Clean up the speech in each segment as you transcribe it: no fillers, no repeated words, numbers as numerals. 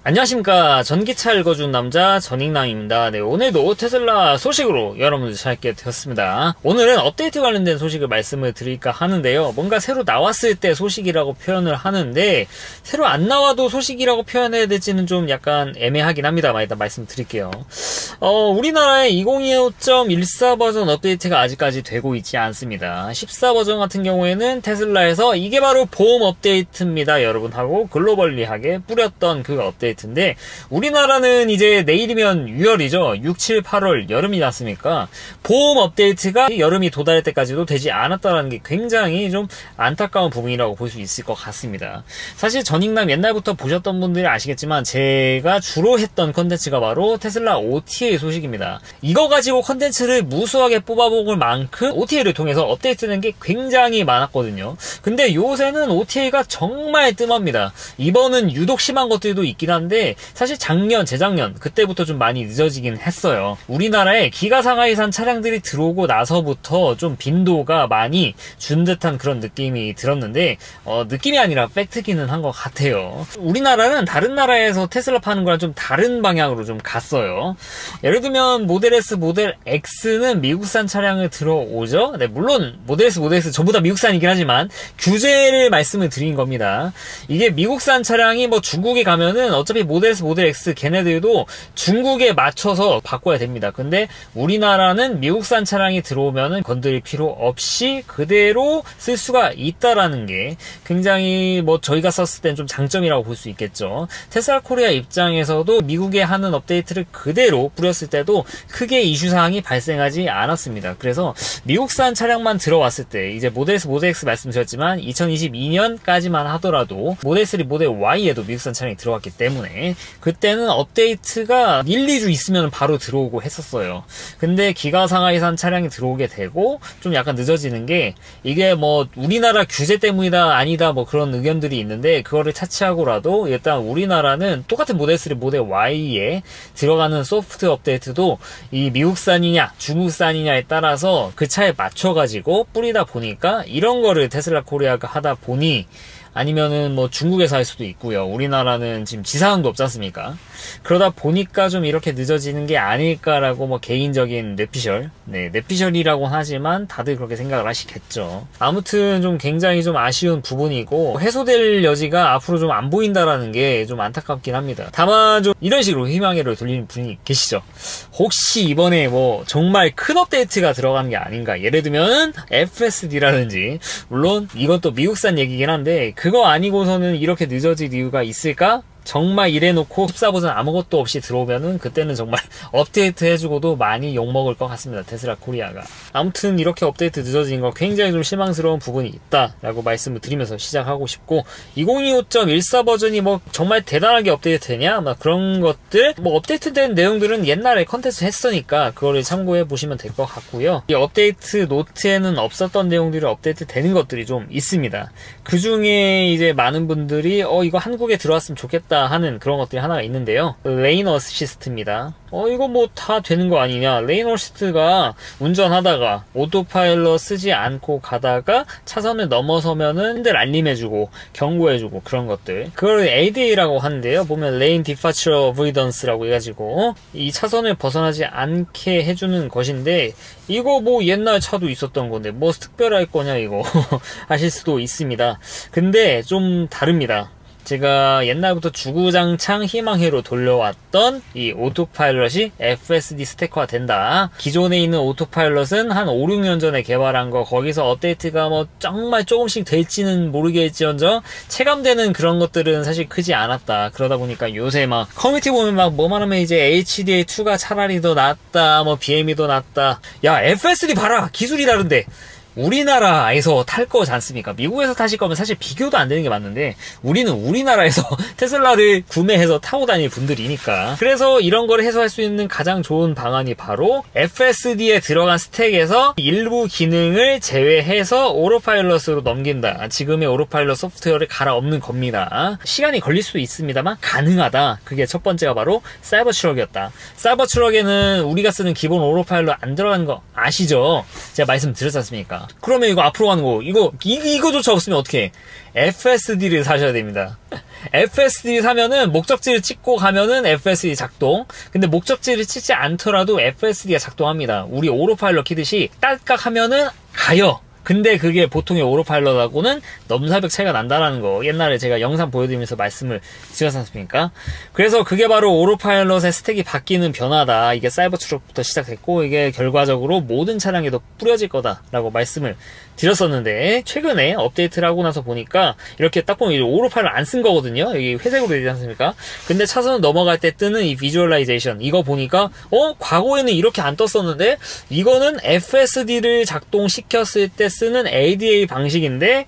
안녕하십니까. 전기차 읽어준 남자 전익남입니다. 네, 오늘도 테슬라 소식으로 여러분들 찾게 되었습니다. 오늘은 업데이트 관련된 소식을 말씀을 드릴까 하는데요. 뭔가 새로 나왔을 때 소식이라고 표현을 하는데 새로 안 나와도 소식이라고 표현해야 될지는 좀 약간 애매하긴 합니다만 일단 말씀드릴게요. 우리나라의 2025.14 버전 업데이트가 아직까지 되고 있지 않습니다. 14 버전 같은 경우에는 테슬라에서 이게 바로 보험 업데이트입니다 여러분 하고 글로벌리하게 뿌렸던 그 업데이트인데 우리나라는 이제 내일이면 6월이죠. 6, 7, 8월 여름이지 않습니까? 보험 업데이트가 여름이 도달할 때까지도 되지 않았다는 게 굉장히 좀 안타까운 부분이라고 볼 수 있을 것 같습니다. 사실 전익남 옛날부터 보셨던 분들이 아시겠지만 제가 주로 했던 컨텐츠가 바로 테슬라 OTA 소식입니다. 이거 가지고 컨텐츠를 무수하게 뽑아먹을 만큼 OTA를 통해서 업데이트된 게 굉장히 많았거든요. 근데 요새는 OTA가 정말 뜸합니다. 이번은 유독 심한 것들도 있긴 한데 사실 작년, 재작년 그때부터 좀 많이 늦어지긴 했어요. 우리나라에 기가상하이산 차량들이 들어오고 나서부터 좀 빈도가 많이 준 듯한 그런 느낌이 들었는데 느낌이 아니라 팩트기는 한 것 같아요. 우리나라는 다른 나라에서 테슬라 파는 거랑 좀 다른 방향으로 좀 갔어요. 예를 들면 모델 S, 모델 X는 미국산 차량을 들어오죠. 네, 물론 모델 S, 모델 X 전부 다 미국산이긴 하지만 규제를 말씀을 드린 겁니다. 이게 미국산 차량이 뭐 중국에 가면은 어차피 모델 S, 모델 X 걔네들도 중국에 맞춰서 바꿔야 됩니다. 근데 우리나라는 미국산 차량이 들어오면은 건드릴 필요 없이 그대로 쓸 수가 있다라는 게 굉장히 뭐 저희가 썼을 땐 좀 장점이라고 볼 수 있겠죠. 테슬라 코리아 입장에서도 미국에 하는 업데이트를 그대로 뿌렸을 때도 크게 이슈사항이 발생하지 않았습니다. 그래서 미국산 차량만 들어왔을 때 이제 모델 S, 모델 X 말씀드렸지만 2022년까지만 하더라도 모델 3, 모델 Y에도 미국산 차량이 들어왔기 때문에 그때는 업데이트가 1, 2주 있으면 바로 들어오고 했었어요. 근데 기가상하이산 차량이 들어오게 되고 좀 약간 늦어지는 게 이게 뭐 우리나라 규제 때문이다 아니다 뭐 그런 의견들이 있는데 그거를 차치하고라도 일단 우리나라는 똑같은 모델 3, 모델 Y에 들어가는 소프트 업데이트도 이 미국산이냐 중국산이냐에 따라서 그 차에 맞춰가지고 뿌리다 보니까 이런 거를 테슬라 코리아가 하다 보니 아니면은 뭐 중국에서 할 수도 있고요. 우리나라는 지금 지사항도 없지 않습니까? 그러다 보니까 좀 이렇게 늦어지는 게 아닐까라고 뭐 개인적인 뇌피셜, 네, 뇌피셜이라고 하지만 다들 그렇게 생각을 하시겠죠. 아무튼 좀 굉장히 좀 아쉬운 부분이고 해소될 여지가 앞으로 좀 안 보인다라는 게 좀 안타깝긴 합니다. 다만 좀 이런 식으로 희망회를 돌리는 분이 계시죠. 혹시 이번에 뭐 정말 큰 업데이트가 들어가는 게 아닌가. 예를 들면 FSD라든지 물론 이건 또 미국산 얘기긴 한데 그거 아니고서는 이렇게 늦어질 이유가 있을까? 정말 이래놓고 14 버전 아무것도 없이 들어오면은 그때는 정말 업데이트 해주고도 많이 욕먹을 것 같습니다. 테슬라 코리아가. 아무튼 이렇게 업데이트 늦어진 거 굉장히 좀 실망스러운 부분이 있다라고 말씀을 드리면서 시작하고 싶고 2025.14 버전이 뭐 정말 대단하게 업데이트 되냐? 막 그런 것들 뭐 업데이트된 내용들은 옛날에 컨텐츠 했으니까 그거를 참고해 보시면 될 것 같고요. 이 업데이트 노트에는 없었던 내용들이 업데이트 되는 것들이 좀 있습니다. 그 중에 이제 많은 분들이 이거 한국에 들어왔으면 좋겠다 하는 그런 것들이 하나가 있는데요. 레인 어시스트입니다. 이거 뭐 다 되는 거 아니냐. 레인 어시스트가 운전하다가 오토파일럿 쓰지 않고 가다가 차선을 넘어서면은 핸들 알림해주고 경고해주고 그런 것들 그걸 ADA라고 하는데요. 보면 레인 디파처 어보이던스라고 해가지고 이 차선을 벗어나지 않게 해주는 것인데 이거 뭐 옛날 차도 있었던 건데 뭐 특별할 거냐 이거 하실 수도 있습니다. 근데 좀 다릅니다. 제가 옛날부터 주구장창 희망회로 돌려왔던 이 오토파일럿이 FSD 스택화 된다. 기존에 있는 오토파일럿은 한 5, 6년 전에 개발한 거 거기서 업데이트가 뭐 정말 조금씩 될지는 모르겠지언정 체감되는 그런 것들은 사실 크지 않았다. 그러다 보니까 요새 막 커뮤니티 보면 막 뭐만 하면 이제 HDA2가 차라리 더 낫다 뭐 BM이 더 낫다. 야 FSD 봐라 기술이 다른데 우리나라에서 탈 거지 않습니까? 미국에서 타실 거면 사실 비교도 안 되는 게 맞는데 우리는 우리나라에서 테슬라를 구매해서 타고 다닐 분들이니까 그래서 이런 걸 해소할 수 있는 가장 좋은 방안이 바로 FSD에 들어간 스택에서 일부 기능을 제외해서 오토파일럿으로 넘긴다. 지금의 오토파일럿 소프트웨어를 갈아엎는 겁니다. 시간이 걸릴 수도 있습니다만 가능하다. 그게 첫 번째가 바로 사이버트럭이었다. 사이버트럭에는 우리가 쓰는 기본 오토파일럿 안 들어가는 거 아시죠? 제가 말씀드렸지 않습니까? 없다. 그러면 이거 앞으로 가는 거, 이거조차 없으면 어떻게? FSD를 사셔야 됩니다. FSD 사면은 목적지를 찍고 가면은 FSD 작동. 근데 목적지를 찍지 않더라도 FSD가 작동합니다. 우리 오토파일럿 키듯이 딸깍 하면은 가요. 근데 그게 보통의 오토파일럿하고는 넘사벽 차이가 난다라는 거 옛날에 제가 영상 보여드리면서 말씀을 드렸지 않습니까? 그래서 그게 바로 오토파일럿의 스택이 바뀌는 변화다. 이게 사이버 트럭부터 시작됐고 이게 결과적으로 모든 차량에도 뿌려질 거다라고 말씀을 드렸었는데 최근에 업데이트를 하고 나서 보니까 이렇게 딱 보면 오토파일럿 안 쓴 거거든요. 여기 회색으로 되지 않습니까? 근데 차선 넘어갈 때 뜨는 이 비주얼라이제이션 이거 보니까 과거에는 이렇게 안 떴었는데 이거는 FSD를 작동시켰을 때 쓰는 ADA 방식인데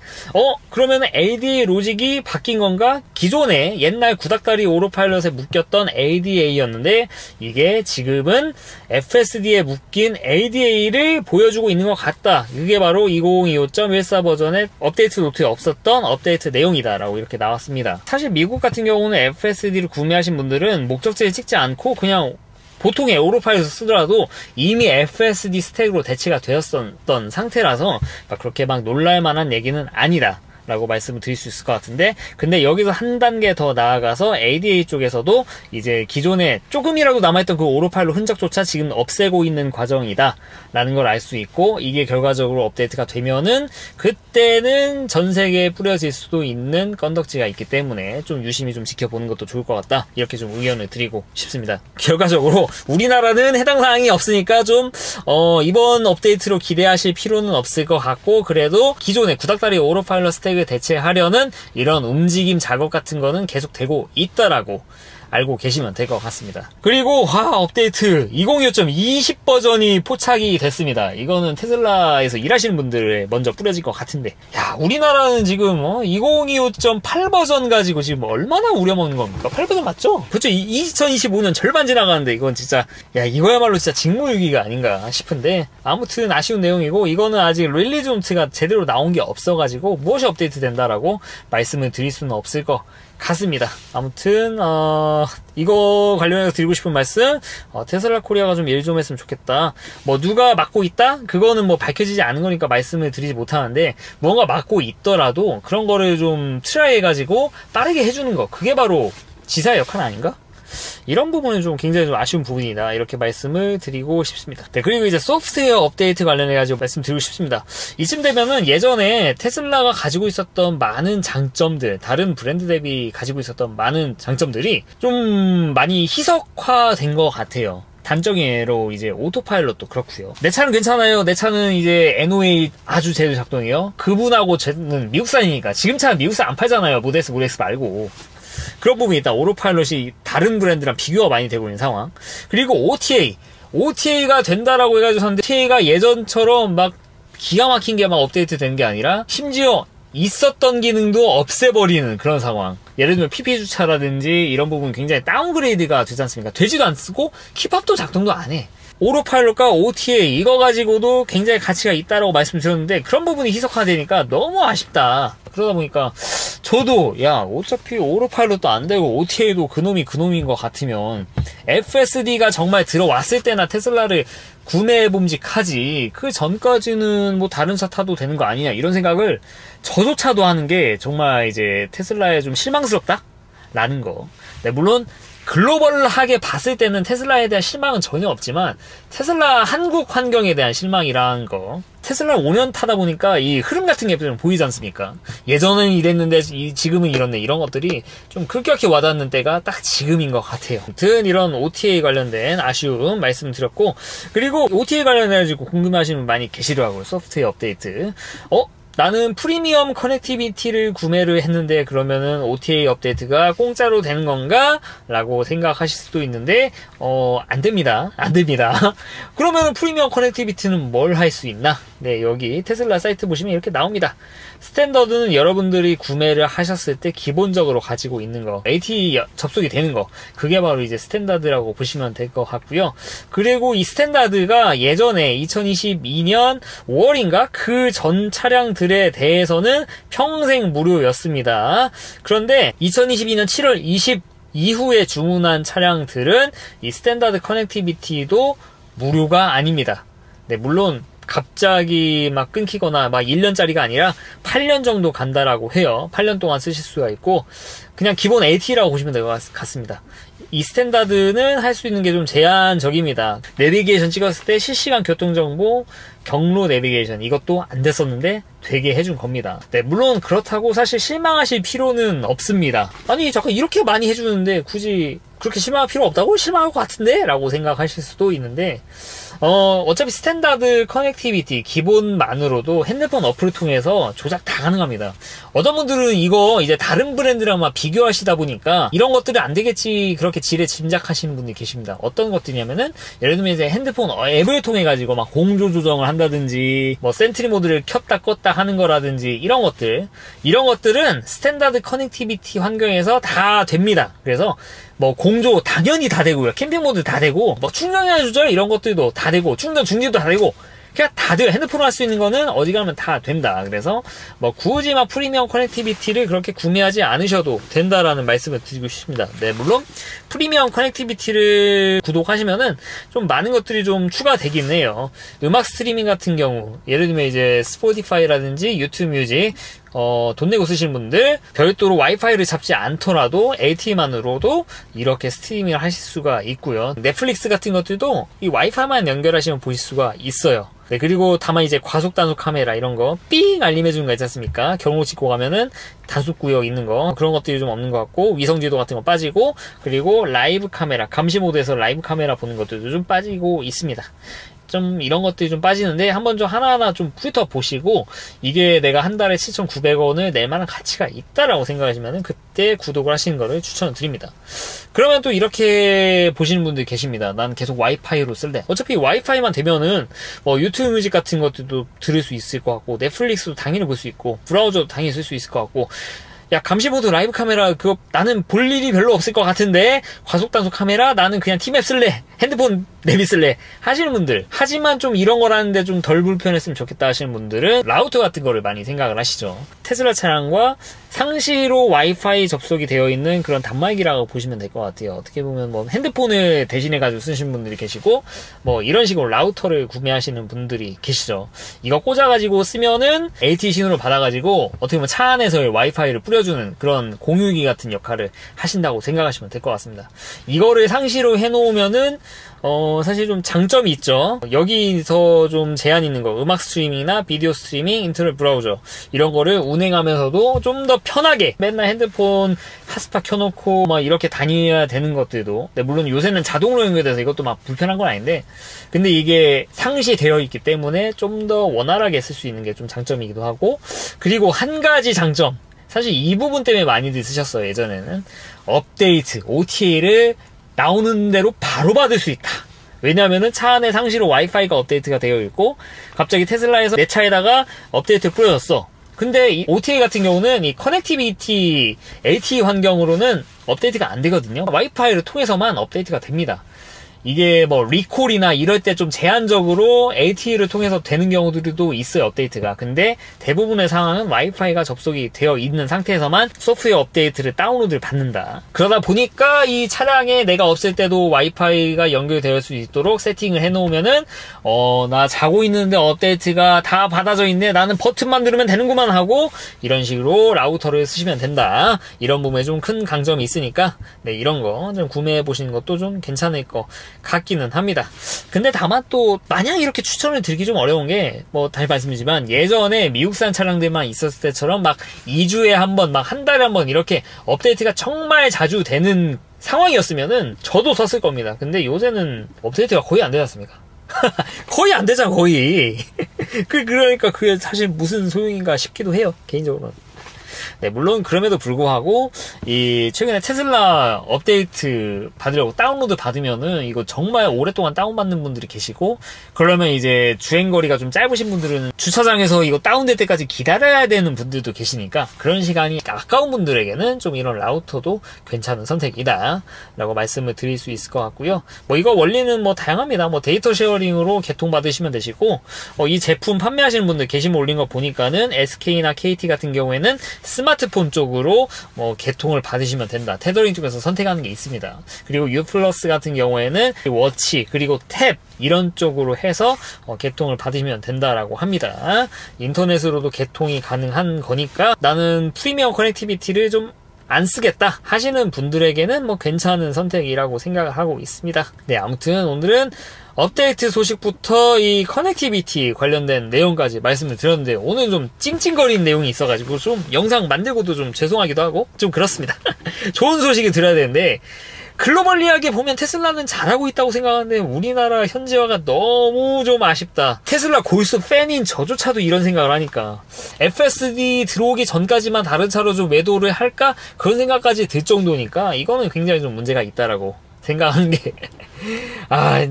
그러면 ADA 로직이 바뀐 건가? 기존에 옛날 구닥다리 오토파일럿에 묶였던 ADA였는데 이게 지금은 FSD에 묶인 ADA를 보여주고 있는 것 같다. 이게 바로 2025.14 버전의 업데이트 노트에 없었던 업데이트 내용이다라고 이렇게 나왔습니다. 사실 미국 같은 경우는 FSD를 구매하신 분들은 목적지를 찍지 않고 그냥 보통의 오토파일럿을 쓰더라도 이미 FSD 스택으로 대체가 되었던 상태라서 그렇게 막 놀랄만한 얘기는 아니다 라고 말씀을 드릴 수 있을 것 같은데 근데 여기서 한 단계 더 나아가서 ADA 쪽에서도 이제 기존에 조금이라도 남아있던 그 오토파일럿 흔적조차 지금 없애고 있는 과정이다 라는 걸 알 수 있고 이게 결과적으로 업데이트가 되면은 그때는 전 세계에 뿌려질 수도 있는 건덕지가 있기 때문에 좀 유심히 좀 지켜보는 것도 좋을 것 같다 이렇게 좀 의견을 드리고 싶습니다. 결과적으로 우리나라는 해당 사항이 없으니까 좀 이번 업데이트로 기대하실 필요는 없을 것 같고 그래도 기존의 구닥다리 오토파일럿 스택 대체하려는 이런 움직임 작업 같은 거는 계속 되고 있다라고 알고 계시면 될 것 같습니다. 그리고 업데이트 2025.20 버전이 포착이 됐습니다. 이거는 테슬라에서 일하시는 분들에 먼저 뿌려질 것 같은데 우리나라는 지금 2025.8 버전 가지고 지금 얼마나 우려먹는 겁니까? 8 버전 맞죠? 그렇죠. 2025년 절반 지나가는데 이건 진짜 이거야말로 진짜 직무유기가 아닌가 싶은데 아무튼 아쉬운 내용이고 이거는 아직 릴리즈 노트가 제대로 나온 게 없어가지고 무엇이 업데이트 된다라고 말씀을 드릴 수는 없을 것 같습니다. 아무튼 이거 관련해서 드리고 싶은 말씀 테슬라 코리아가 좀 일 좀 했으면 좋겠다. 누가 맡고 있다? 그거는 밝혀지지 않은 거니까 말씀을 드리지 못하는데 뭔가 맡고 있더라도 그런 거를 좀 트라이 해가지고 빠르게 해주는 거 그게 바로 지사의 역할 아닌가? 이런 부분은 좀 굉장히 좀 아쉬운 부분이다 이렇게 말씀을 드리고 싶습니다. 네, 그리고 이제 소프트웨어 업데이트 관련해가지고 말씀드리고 싶습니다. 이쯤 되면은 예전에 테슬라가 가지고 있었던 많은 장점들 다른 브랜드 대비 가지고 있었던 많은 장점들이 좀 많이 희석화된 것 같아요. 단적인 예로 이제 오토파일럿도 그렇고요. 내 차는 괜찮아요. 내 차는 이제 NOA 아주 제대로 작동해요. 그분하고 쟤는 미국산이니까 지금 차는 미국산 안 팔잖아요. 모델 S, 모델 X 말고. 그런 부분이 있다. 오토파일럿이 다른 브랜드랑 비교가 많이 되고 있는 상황. 그리고 OTA가 된다라고 해가지고 샀는데 OTA가 예전처럼 막 기가 막힌 게 막 업데이트 된 게 아니라 심지어 있었던 기능도 없애버리는 그런 상황. 예를 들면 PP 주차라든지 이런 부분 굉장히 다운그레이드가 되지 않습니까? 되지도 않고 킵합도 작동도 안 해. 오토파일럿과 OTA 이거 가지고도 굉장히 가치가 있다라고 말씀드렸는데 그런 부분이 희석화되니까 너무 아쉽다. 그러다 보니까 저도 어차피 오토파일럿도 안 되고 OTA도 그놈이 그놈인 것 같으면 FSD가 정말 들어왔을 때나 테슬라를 구매해봄직하지 그 전까지는 다른 차 타도 되는 거 아니냐 이런 생각을 저조차도 하는 게 정말 이제 테슬라에 좀 실망스럽다? 라는 거. 네, 물론 글로벌하게 봤을 때는 테슬라에 대한 실망은 전혀 없지만 테슬라 한국 환경에 대한 실망이라는 거 테슬라를 5년 타다 보니까 이 흐름 같은 게 좀 보이지 않습니까? 예전은 이랬는데 지금은 이렇네 이런 것들이 좀 급격히 와닿는 때가 딱 지금인 것 같아요. 아무튼 이런 OTA 관련된 아쉬움 말씀드렸고 그리고 OTA 관련해가지고 궁금해하시는 분 많이 계시더라고요. 소프트웨어 업데이트 나는 프리미엄 커넥티비티를 구매를 했는데 그러면은 OTA 업데이트가 공짜로 되는 건가? 라고 생각하실 수도 있는데 안 됩니다. 그러면은 프리미엄 커넥티비티는 뭘 할 수 있나? 네, 여기 테슬라 사이트 보시면 이렇게 나옵니다. 스탠더드는 여러분들이 구매를 하셨을 때 기본적으로 가지고 있는 거 AT 접속이 되는 거 그게 바로 이제 스탠다드라고 보시면 될 것 같고요. 그리고 이 스탠다드가 예전에 2022년 5월인가 그 전 차량들에 대해서는 평생 무료였습니다. 그런데 2022년 7월 20 이후에 주문한 차량들은 이 스탠다드 커넥티비티도 무료가 아닙니다. 네, 물론 갑자기 막 끊기거나 막 1년짜리가 아니라 8년 정도 간다라고 해요. 8년 동안 쓰실 수가 있고, 그냥 기본 LTE라고 보시면 될 것 같습니다. 이 스탠다드는 할 수 있는 게 좀 제한적입니다. 내비게이션 찍었을 때 실시간 교통정보, 경로 내비게이션, 이것도 안 됐었는데 되게 해준 겁니다. 네, 물론 그렇다고 사실 실망하실 필요는 없습니다. 아니, 잠깐 이렇게 많이 해주는데 굳이 그렇게 실망할 필요 없다고? 실망할 것 같은데? 라고 생각하실 수도 있는데, 어차피 스탠다드 커넥티비티 기본만으로도 핸드폰 어플을 통해서 조작 다 가능합니다. 어떤 분들은 이거 이제 다른 브랜드랑 막 비교하시다 보니까 이런 것들은 안 되겠지, 그렇게 지레 짐작하시는 분들이 계십니다. 어떤 것들이냐면은, 예를 들면 이제 핸드폰 앱을 통해 가지고 막 공조 조정을 한다든지, 뭐 센트리 모드를 켰다 껐다 하는 거라든지, 이런 것들은 스탠다드 커넥티비티 환경에서 다 됩니다. 그래서 뭐 공조 당연히 다 되고요. 캠핑 모드 다 되고, 뭐 충전이나 조절 이런 것들도 다 되고, 충전 중지도 다 되고, 그냥 다들 핸드폰으로 할 수 있는 거는 어디 가면 다 된다. 그래서 뭐 굳이 막 프리미엄 커넥티비티를 그렇게 구매하지 않으셔도 된다라는 말씀을 드리고 싶습니다. 네, 물론 프리미엄 커넥티비티를 구독하시면은 좀 많은 것들이 좀 추가되긴 해요. 음악 스트리밍 같은 경우, 예를 들면 이제 스포티파이라든지 유튜브 뮤직, 돈 내고 쓰시는 분들, 별도로 와이파이를 잡지 않더라도 LTE만으로도 이렇게 스트리밍을 하실 수가 있고요. 넷플릭스 같은 것들도 이 와이파이만 연결하시면 보실 수가 있어요. 네, 그리고 다만 이제 과속 단속 카메라 이런 거 삥 알림해주는 거 있지 않습니까? 경로 찍고 가면은 단속 구역 있는 거, 그런 것들이 좀 없는 것 같고, 위성지도 같은 거 빠지고, 그리고 라이브 카메라, 감시 모드에서 라이브 카메라 보는 것들도 좀 빠지고 있습니다. 좀 이런 것들이 좀 빠지는데, 한번 좀 하나하나 좀 훑어보시고, 이게 내가 한 달에 7,900원을 낼 만한 가치가 있다라고 생각하시면은 그때 구독을 하시는 거를 추천을 드립니다. 그러면 또 이렇게 보시는 분들이 계십니다. 난 계속 와이파이로 쓸래. 어차피 와이파이만 되면은 뭐 유튜브 뮤직 같은 것들도 들을 수 있을 것 같고, 넷플릭스도 당연히 볼 수 있고, 브라우저도 당연히 쓸 수 있을 것 같고, 야, 감시모드 라이브 카메라 그거 나는 볼 일이 별로 없을 것 같은데, 과속 단속 카메라 나는 그냥 티맵 쓸래, 핸드폰 내비 쓸래 하시는 분들, 하지만 좀 이런 거라는데 좀 덜 불편했으면 좋겠다 하시는 분들은 라우터 같은 거를 많이 생각을 하시죠. 테슬라 차량과 상시로 와이파이 접속이 되어 있는 그런 단말기라고 보시면 될 것 같아요. 어떻게 보면 뭐 핸드폰을 대신해 가지고 쓰시는 분들이 계시고, 뭐 이런 식으로 라우터를 구매하시는 분들이 계시죠. 이거 꽂아 가지고 쓰면은 LTE 신호를 받아 가지고 어떻게 보면 차 안에서 와이파이를 뿌려주는 그런 공유기 같은 역할을 하신다고 생각하시면 될 것 같습니다. 이거를 상시로 해놓으면은 사실 좀 장점이 있죠. 여기서 좀 제한 있는 거, 음악 스트리밍이나 비디오 스트리밍, 인터넷 브라우저 이런 거를 운행하면서도 좀 더 편하게 맨날 핸드폰 핫스팟 켜놓고 막 이렇게 다녀야 되는 것들도, 네, 물론 요새는 자동으로 연결돼서 이것도 막 불편한 건 아닌데, 근데 이게 상시되어 있기 때문에 좀 더 원활하게 쓸 수 있는 게 좀 장점이기도 하고, 그리고 한 가지 장점, 사실 이 부분 때문에 많이들 쓰셨어요. 예전에는 업데이트, OTA를 나오는 대로 바로 받을 수 있다. 왜냐하면은 차 안에 상시로 와이파이가 업데이트가 되어 있고, 갑자기 테슬라에서 내 차에다가 업데이트를 뿌려줬어. 근데 이 OTA 같은 경우는 이 커넥티비티 LTE 환경으로는 업데이트가 안 되거든요. 와이파이를 통해서만 업데이트가 됩니다. 이게 뭐 리콜이나 이럴 때 좀 제한적으로 LTE를 통해서 되는 경우들도 있어요, 업데이트가. 근데 대부분의 상황은 와이파이가 접속이 되어 있는 상태에서만 소프트웨어 업데이트를 다운로드를 받는다. 그러다 보니까 이 차량에 내가 없을 때도 와이파이가 연결될 수 있도록 세팅을 해놓으면은 나 자고 있는데 업데이트가 다 받아져 있네, 나는 버튼만 누르면 되는구만 하고, 이런 식으로 라우터를 쓰시면 된다. 이런 부분에 좀 큰 강점이 있으니까, 네, 이런 거 좀 구매해 보시는 것도 좀 괜찮을 것 같기는 합니다. 근데 다만 또 마냥 이렇게 추천을 드리기 좀 어려운 게, 뭐 다시 말씀드리지만 예전에 미국산 차량들만 있었을 때처럼 막 2주에 한 번, 막 한 달에 한 번 이렇게 업데이트가 정말 자주 되는 상황이었으면은 저도 썼을 겁니다. 근데 요새는 업데이트가 거의 안 되지 않습니까? 거의 안 되잖아, 거의. 그러니까 그게 사실 무슨 소용인가 싶기도 해요, 개인적으로는. 네, 물론 그럼에도 불구하고 이 최근에 테슬라 업데이트 받으려고 다운로드 받으면은 이거 정말 오랫동안 다운받는 분들이 계시고, 그러면 이제 주행거리가 좀 짧으신 분들은 주차장에서 이거 다운될 때까지 기다려야 되는 분들도 계시니까, 그런 시간이 아까운 분들에게는 좀 이런 라우터도 괜찮은 선택이다 라고 말씀을 드릴 수 있을 것 같고요. 뭐 이거 원리는 뭐 다양합니다. 뭐 데이터 쉐어링으로 개통받으시면 되시고, 이 제품 판매하시는 분들 게시물 올린 거 보니까는 SK나 KT 같은 경우에는 스마트 스마트폰 쪽으로 뭐 개통을 받으시면 된다. 테더링 쪽에서 선택하는 게 있습니다. 그리고 U 플러스 같은 경우에는 워치 그리고 탭 이런 쪽으로 해서 개통을 받으시면 된다라고 합니다. 인터넷으로도 개통이 가능한 거니까 나는 프리미엄 커넥티비티를 좀 안 쓰겠다 하시는 분들에게는 뭐 괜찮은 선택이라고 생각을 하고 있습니다. 네, 아무튼 오늘은 업데이트 소식부터 이 커넥티비티 관련된 내용까지 말씀을 드렸는데 오늘 좀 찡찡거리는 내용이 있어가지고 좀 영상 만들고도 좀 죄송하기도 하고 좀 그렇습니다. 좋은 소식을 드려야 되는데 글로벌리하게 보면 테슬라는 잘하고 있다고 생각하는데 우리나라 현지화가 너무 좀 아쉽다. 테슬라 골수 팬인 저조차도 이런 생각을 하니까 FSD 들어오기 전까지만 다른 차로 좀 매도를 할까? 그런 생각까지 들 정도니까 이거는 굉장히 좀 문제가 있다라고 생각하는 게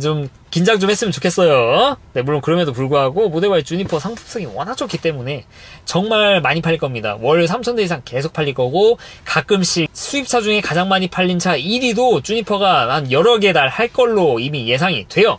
좀 긴장 좀 했으면 좋겠어요. 네, 물론 그럼에도 불구하고 모델 Y 주니퍼 상품성이 워낙 좋기 때문에 정말 많이 팔릴 겁니다. 월 3,000대 이상 계속 팔릴 거고 가끔씩 수입차 중에 가장 많이 팔린 차 1위도 주니퍼가 한 여러 개 날 할 걸로 이미 예상이 돼요.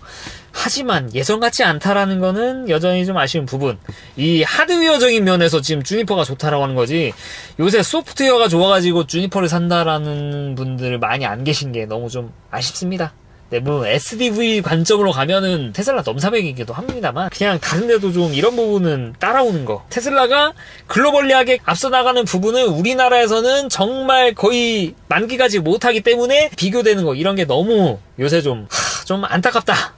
하지만 예전 같지 않다라는 거는 여전히 좀 아쉬운 부분. 이 하드웨어적인 면에서 지금 주니퍼가 좋다라고 하는 거지 요새 소프트웨어가 좋아가지고 주니퍼를 산다라는 분들 많이 안 계신 게 너무 좀 아쉽습니다. 네, 물론 SDV 관점으로 가면은 테슬라 넘사벽이기도 합니다만 그냥 다른 데도 좀 이런 부분은 따라오는 거. 테슬라가 글로벌리하게 앞서 나가는 부분은 우리나라에서는 정말 거의 만기가지 못하기 때문에 비교되는 거 이런 게 너무 요새 좀 안타깝다.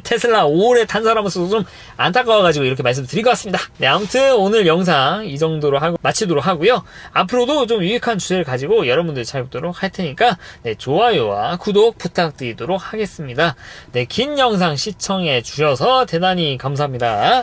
테슬라 오래 탄 사람으로서 좀 안타까워가지고 이렇게 말씀드리고 왔습니다. 네, 아무튼 오늘 영상 이 정도로 하고 마치도록 하고요. 앞으로도 좀 유익한 주제를 가지고 여러분들 찾아뵙도록 할 테니까 네, 좋아요와 구독 부탁드리도록 하겠습니다. 네, 긴 영상 시청해 주셔서 대단히 감사합니다.